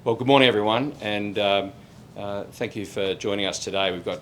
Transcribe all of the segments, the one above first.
Well, good morning, everyone, and thank you for joining us today. We've got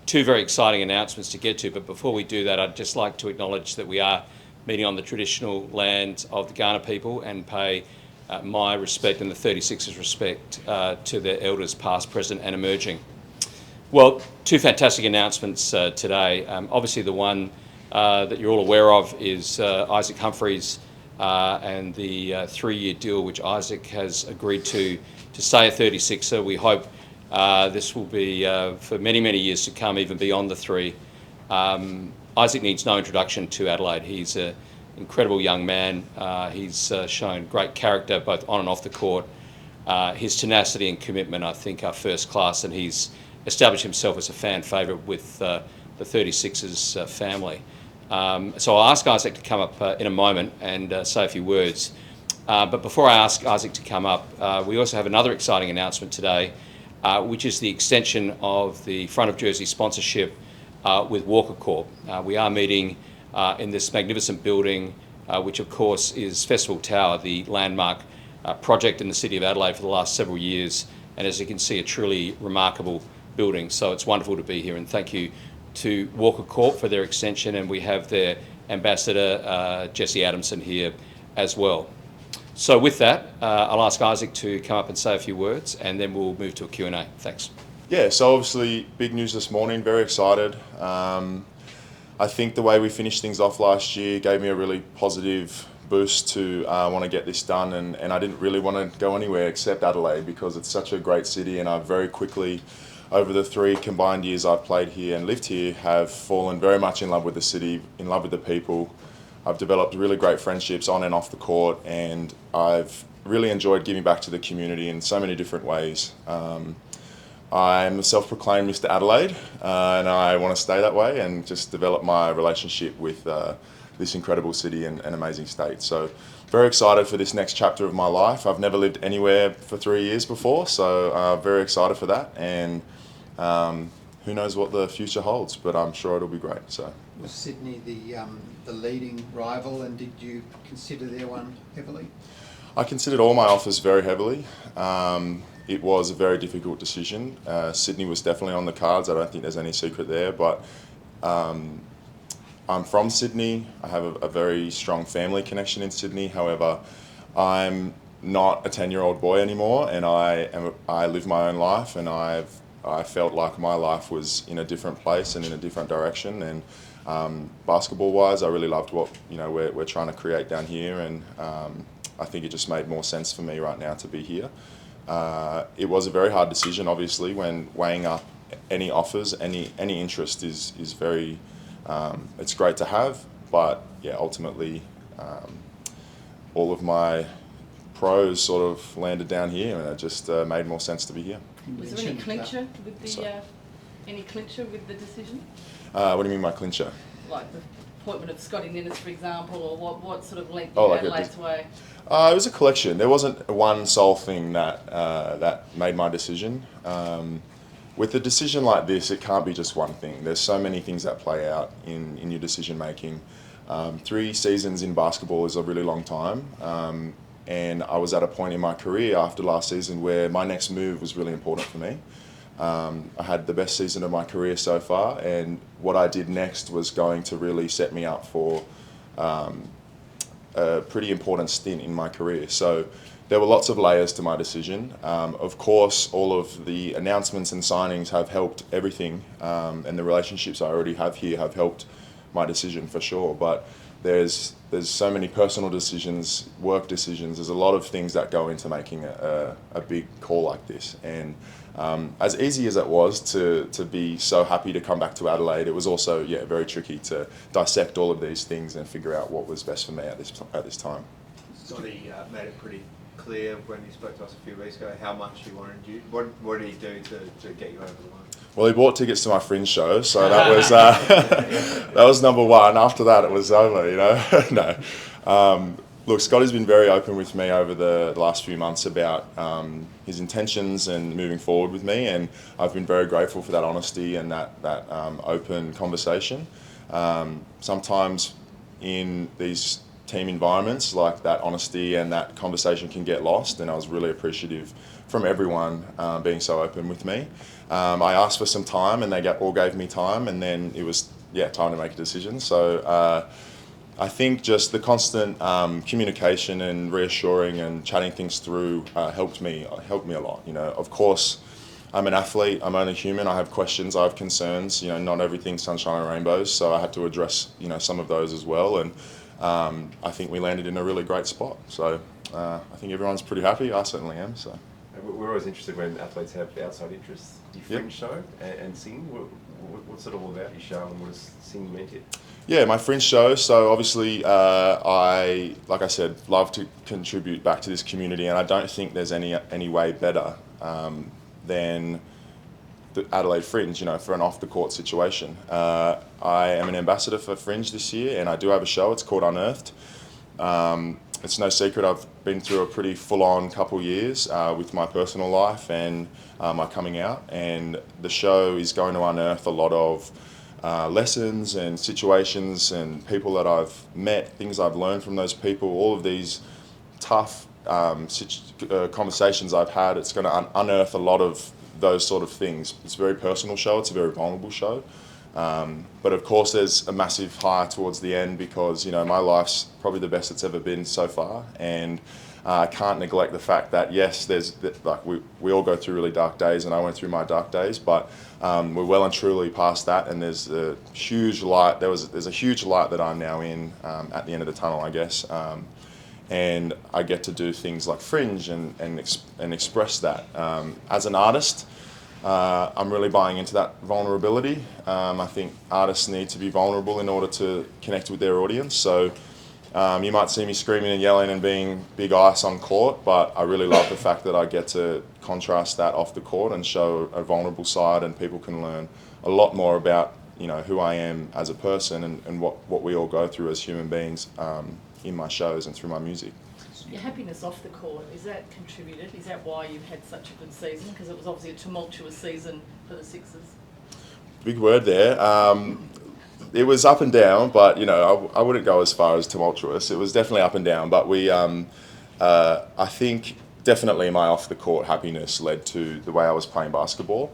two very exciting announcements to get to, but before we do that, I'd just like to acknowledge that we are meeting on the traditional lands of the Kaurna people and pay my respect and the 36ers' respect to their elders past, present and emerging. Well, two fantastic announcements today. Obviously, the one that you're all aware of is Isaac Humphries and the 3-year deal which Isaac has agreed to stay a 36er. We hope this will be for many, many years to come, even beyond the 3. Isaac needs no introduction to Adelaide. He's an incredible young man. He's shown great character both on and off the court. His tenacity and commitment, I think, are first class, and he's established himself as a fan favourite with the 36ers family. So I'll ask Isaac to come up in a moment and say a few words. But before I ask Isaac to come up, we also have another exciting announcement today, which is the extension of the front of jersey sponsorship with Walker Corp. We are meeting in this magnificent building, which of course is Festival Tower, the landmark project in the city of Adelaide for the last several years. And as you can see, a truly remarkable building. So it's wonderful to be here, and thank you to Walker Corp for their extension, and we have their ambassador, Jesse Adamson, here as well. So with that, I'll ask Isaac to come up and say a few words, and then we'll move to a Q&A. Thanks. Yeah, so obviously big news this morning, very excited. I think the way we finished things off last year gave me a really positive boost to want to get this done, and I didn't really want to go anywhere except Adelaide because it's such a great city, and I've very quickly, over the 3 combined years I've played here and lived here, have fallen very much in love with the city, in love with the people. I've developed really great friendships on and off the court, and I've really enjoyed giving back to the community in so many different ways. I'm a self-proclaimed Mr. Adelaide, and I want to stay that way and just develop my relationship with this incredible city and amazing state. So very excited for this next chapter of my life. I've never lived anywhere for 3 years before, so very excited for that. And who knows what the future holds, but I'm sure it'll be great. So was Sydney the leading rival, and did you consider their one heavily? I considered all my offers very heavily. It was a very difficult decision. Sydney was definitely on the cards. I don't think there's any secret there, but I'm from Sydney. I have a very strong family connection in Sydney. However, I'm not a 10-year-old boy anymore, and I live my own life, and I felt like my life was in a different place and in a different direction. And basketball-wise, I really loved what we're trying to create down here, and I think it just made more sense for me right now to be here. It was a very hard decision, obviously, when weighing up any offers, any interest is very. It's great to have, but yeah, ultimately, all of my pros sort of landed down here, and it just made more sense to be here. Was there any clincher with the decision? What do you mean by clincher? Like the appointment of Scotty Ninnis, for example, or what sort of length you had Adelaide's way? It was a collection. There wasn't one sole thing that made my decision. With a decision like this, it can't be just one thing. There's so many things that play out in your decision making. 3 seasons in basketball is a really long time. And I was at a point in my career after last season where my next move was really important for me. I had the best season of my career so far, and what I did next was going to really set me up for a pretty important stint in my career. So there were lots of layers to my decision. Of course, all of the announcements and signings have helped everything, and the relationships I already have here have helped my decision for sure. But there's so many personal decisions, work decisions. There's a lot of things that go into making a big call like this. And as easy as it was to be so happy to come back to Adelaide, it was also very tricky to dissect all of these things and figure out what was best for me at this time. Scotty made it pretty clear when he spoke to us a few weeks ago how much he wanted you. What did he do to get you over the line? Well, he bought tickets to my Fringe show, so that was that was number one. After that, it was over, No. Look, Scotty's been very open with me over the last few months about his intentions and moving forward with me, and I've been very grateful for that honesty and that open conversation. Sometimes in these team environments, like that honesty and that conversation can get lost, and I was really appreciative from everyone being so open with me. I asked for some time, and they all gave me time, and then it was time to make a decision. So I think just the constant communication and reassuring and chatting things through helped me a lot. You know, of course, I'm an athlete. I'm only human. I have questions. I have concerns. You know, not everything's sunshine and rainbows. So I had to address some of those as well. And I think we landed in a really great spot. So I think everyone's pretty happy. I certainly am. So we're always interested when athletes have outside interests. Your Fringe show and singing. What's it all about? Your show, and what does singing mean to you? Yeah, my Fringe show. So obviously, like I said, love to contribute back to this community, and I don't think there's any way better than the Adelaide Fringe, for an off-the-court situation. I am an ambassador for Fringe this year, and I do have a show. It's called Unearthed. It's no secret I've been through a pretty full-on couple years with my personal life and my coming out, and the show is going to unearth a lot of lessons and situations and people that I've met, things I've learned from those people, all of these tough conversations I've had. It's going to unearth a lot of those sort of things. It's a very personal show. It's a very vulnerable show. But of course, there's a massive high towards the end because, my life's probably the best it's ever been so far. And I can't neglect the fact that, yes, we all go through really dark days, and I went through my dark days, but we're well and truly past that, and there's a huge light. There's a huge light that I'm now in at the end of the tunnel, I guess. And I get to do things like Fringe and express that. As an artist, I'm really buying into that vulnerability. I think artists need to be vulnerable in order to connect with their audience. So you might see me screaming and yelling and being big ice on court, but I really love the fact that I get to contrast that off the court and show a vulnerable side, and people can learn a lot more about who I am as a person and what we all go through as human beings in my shows and through my music. Your happiness off the court, is that contributed? Is that why you've had such a good season? Because it was obviously a tumultuous season for the Sixers. Big word there. It was up and down, but I wouldn't go as far as tumultuous. It was definitely up and down, but I think definitely my off the court happiness led to the way I was playing basketball.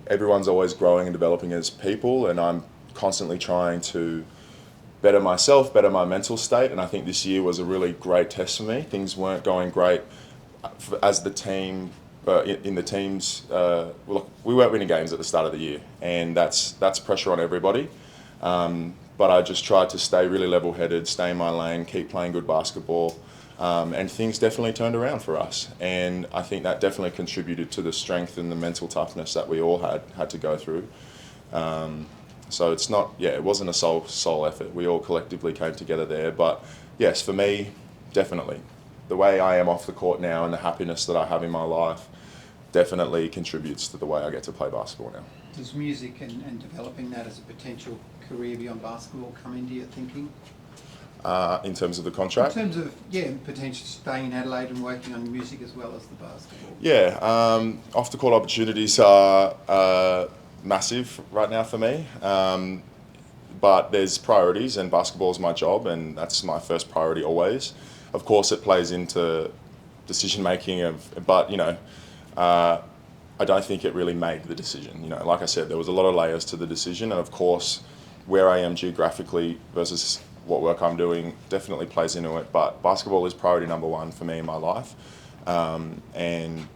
Everyone's always growing and developing as people, and I'm constantly trying to better myself, better my mental state, and I think this year was a really great test for me. Things weren't going great as the team. In the teams, we weren't winning games at the start of the year, and that's pressure on everybody. But I just tried to stay really level-headed, stay in my lane, keep playing good basketball, and things definitely turned around for us. And I think that definitely contributed to the strength and the mental toughness that we all had to go through. So it's not, it wasn't a sole effort. We all collectively came together there. But yes, for me, definitely. The way I am off the court now and the happiness that I have in my life definitely contributes to the way I get to play basketball now. Does music and developing that as a potential career beyond basketball come into your thinking? In terms of the contract? In terms of, potentially staying in Adelaide and working on music as well as the basketball. Yeah, off the court opportunities are massive right now for me. But there's priorities, and basketball is my job, and that's my first priority always. Of course, it plays into decision making, but I don't think it really made the decision. Like I said, there was a lot of layers to the decision, and of course, where I am geographically versus what work I'm doing definitely plays into it. But basketball is priority number one for me in my life, and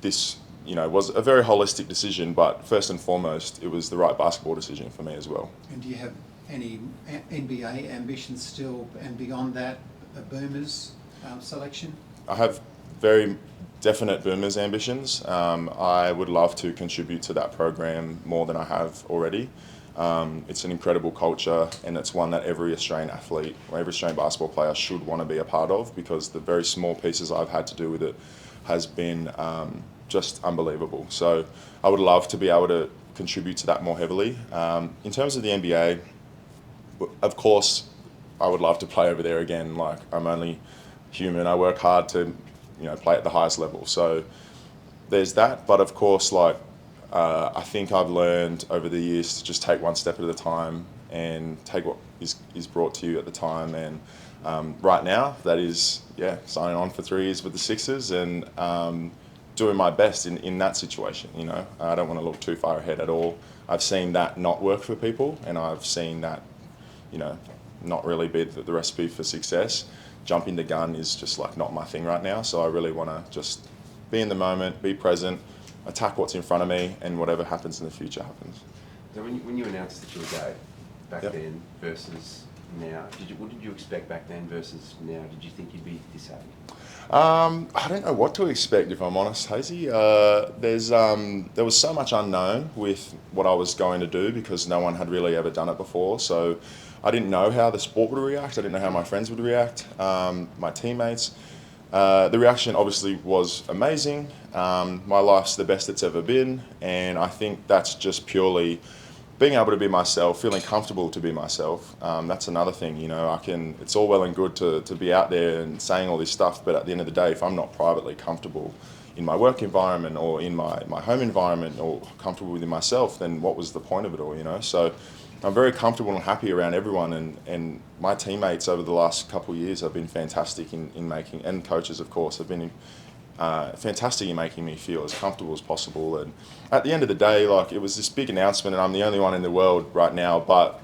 this, was a very holistic decision. But first and foremost, it was the right basketball decision for me as well. And do you have any NBA ambitions still, and beyond that, a Boomers selection? I have very definite Boomers ambitions. I would love to contribute to that program more than I have already. It's an incredible culture, and it's one that every Australian athlete or every Australian basketball player should want to be a part of, because the very small pieces I've had to do with it has been just unbelievable. So I would love to be able to contribute to that more heavily. In terms of the NBA, of course, I would love to play over there again. Like, I'm only human. I work hard to, play at the highest level. So there's that. But of course, I think I've learned over the years to just take one step at a time and take what is brought to you at the time. And right now, that is, signing on for 3 years with the Sixers and doing my best in that situation. You know, I don't want to look too far ahead at all. I've seen that not work for people, and I've seen that, you know, not really be the recipe for success. Jumping the gun is just like not my thing right now. So I really want to just be in the moment, be present, attack what's in front of me, and whatever happens in the future happens. So when you announced that you were gay back Yep. then versus now, what did you expect back then versus now? Did you think you'd be this happy? I don't know what to expect, if I'm honest, Hazy. There was so much unknown with what I was going to do because no one had really ever done it before. So I didn't know how the sport would react. I didn't know how my friends would react, my teammates. The reaction obviously was amazing. My life's the best it's ever been, and I think that's just purely being able to be myself, feeling comfortable to be myself. That's another thing, you know. It's all well and good to be out there and saying all this stuff, but at the end of the day, if I'm not privately comfortable in my work environment or in my home environment or comfortable within myself, then what was the point of it all, you know? So I'm very comfortable and happy around everyone, and my teammates over the last couple of years have been fantastic in making, and coaches of course have been fantastic in making me feel as comfortable as possible. And at the end of the day, like, it was this big announcement, and I'm the only one in the world right now, but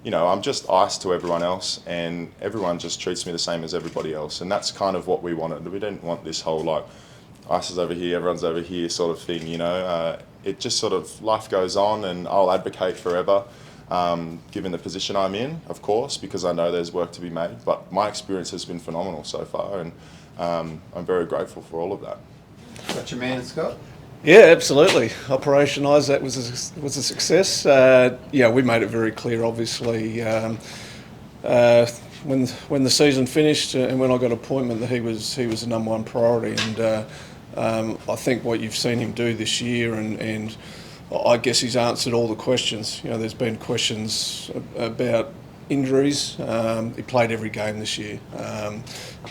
you know, I'm just ice to everyone else, and everyone just treats me the same as everybody else, and that's kind of what we wanted. We didn't want this whole like ice is over here, everyone's over here sort of thing, you know. It just sort of, life goes on, and I'll advocate forever, given the position I'm in, of course, because I know there's work to be made, but my experience has been phenomenal so far, and I'm very grateful for all of that. Got your man, Scott? Yeah, absolutely. Operationalised that was a success. We made it very clear, obviously, when the season finished and when I got appointment, that he was the number one priority. And I think what you've seen him do this year, and I guess he's answered all the questions. You know, there's been questions about injuries. He played every game this year,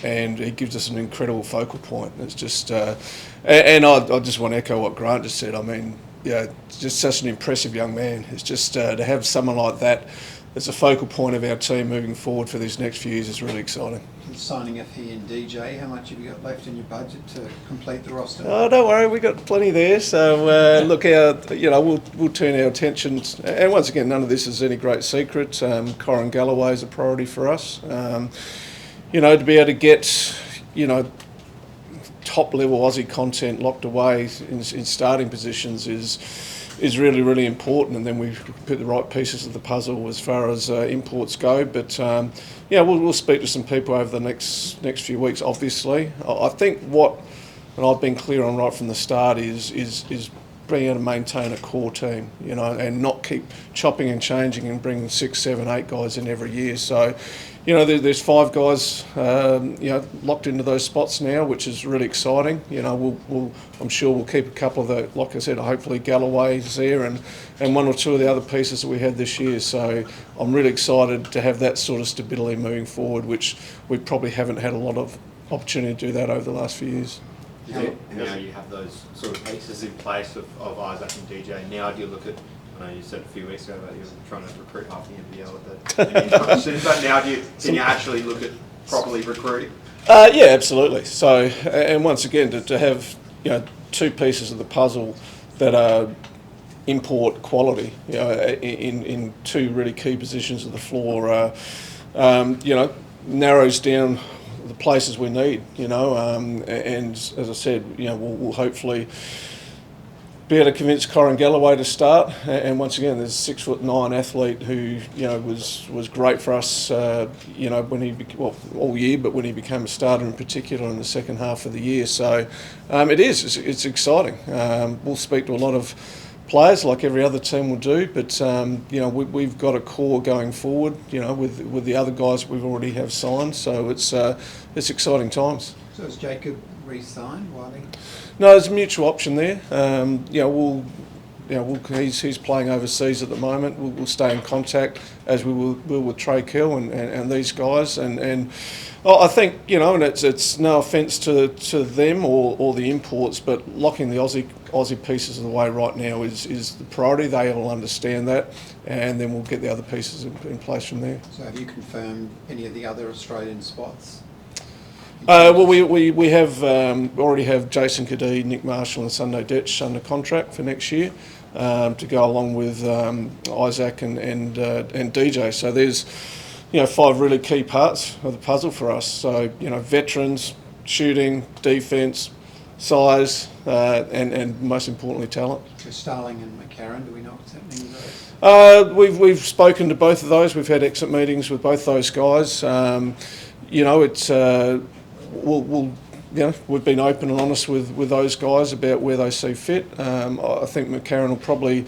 and he gives us an incredible focal point. It's just, and I just want to echo what Grant just said. I mean, just such an impressive young man. It's just to have someone like that as a focal point of our team moving forward for these next few years is really exciting. Signing of he and DJ, how much have you got left in your budget to complete the roster? Oh, don't worry, we've got plenty there. So look, we'll turn our attention. And once again, none of this is any great secret. Corin Galloway is a priority for us. To be able to get, top level Aussie content locked away in starting positions is really, really important, and then we put the right pieces of the puzzle as far as imports go. But we'll speak to some people over the next few weeks. Obviously, I think and I've been clear on right from the start, is being able to maintain a core team, and not keep chopping and changing and bringing 6, 7, 8 guys in every year. So, there's 5 guys, locked into those spots now, which is really exciting. I'm sure we'll keep a couple of the, like I said, hopefully Galloway's there and 1 or 2 of the other pieces that we had this year. So I'm really excited to have that sort of stability moving forward, which we probably haven't had a lot of opportunity to do that over the last few years. Now you have those sort of pieces in place of Isaac and DJ. Now do you look at, I know you said a few weeks ago that you were trying to recruit half the NBL at the introduction, but now can you actually look at properly recruiting? Yeah, absolutely. So, and once again, to have 2 pieces of the puzzle that are import quality, in 2 really key positions of the floor, narrows down the places we need, and as I said, we'll hopefully be able to convince Corin Galloway to start. And once again, there's a 6'9" athlete who was great for us, when he all year, but when he became a starter in particular in the second half of the year. So it's exciting. We'll speak to a lot of players like every other team will do, but we've got a core going forward, with the other guys we've already have signed. So it's exciting times. So is Jacob re-signed? No, there's a mutual option there. he's playing overseas at the moment. We'll stay in contact as we will with Trey Kill and these guys. And I think, and it's no offence to them or the imports, but locking the Aussie pieces of the way right now is the priority. They all understand that, and then we'll get the other pieces in place from there. So have you confirmed any of the other Australian spots? Well, we have already have Jason Cadee, Nick Marshall and Sunday Detch under contract for next year to go along with Isaac and DJ. So there's 5 really key parts of the puzzle for us. So veterans, shooting, defence, size, and most importantly talent. So Starling and McCarran, do we know what's happening with those? We've spoken to both of those. We've had exit meetings with both those guys. We've been open and honest with those guys about where they see fit. I think McCarran will probably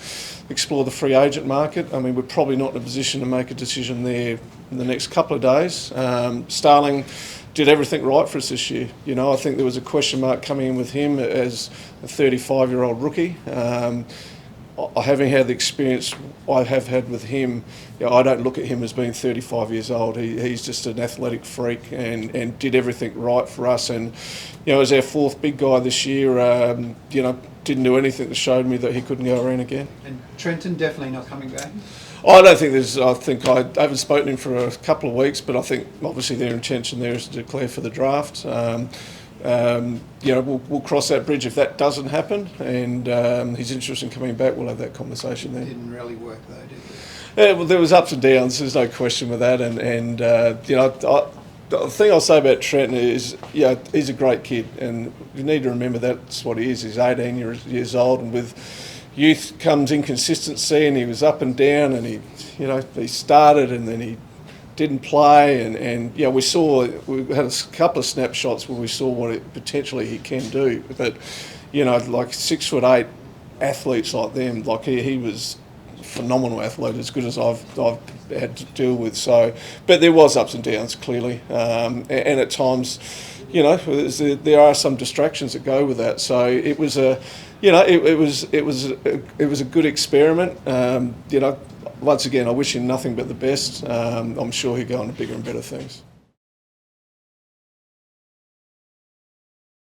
explore the free agent market. I mean, we're probably not in a position to make a decision there in the next couple of days. Starling did everything right for us this year. I think there was a question mark coming in with him as a 35-year-old rookie. Having had the experience I have had with him, I don't look at him as being 35 years old. He's just an athletic freak and did everything right for us. And as our 4th big guy this year, didn't do anything that showed me that he couldn't go around again. And Trenton definitely not coming back? I don't think there's. I haven't spoken to him for a couple of weeks, but I think obviously their intention there is to declare for the draft. We'll cross that bridge if that doesn't happen, and he's interested in coming back. We'll have that conversation then. Didn't really work though, did it? Yeah, well, there was ups and downs. There's no question with that, and the thing I'll say about Trenton is, he's a great kid, and you need to remember that's what he is. He's 18 years old, and with youth comes inconsistency, and he was up and down, and he started and then he didn't play, and we had a couple of snapshots where we saw what potentially he can do, but like 6'8" athletes like them, like he was a phenomenal athlete, as good as I've had to deal with. So, but there was ups and downs clearly, and at times, there are some distractions that go with that. So it was it was a good experiment. Once again, I wish him nothing but the best. I'm sure he'll go on to bigger and better things.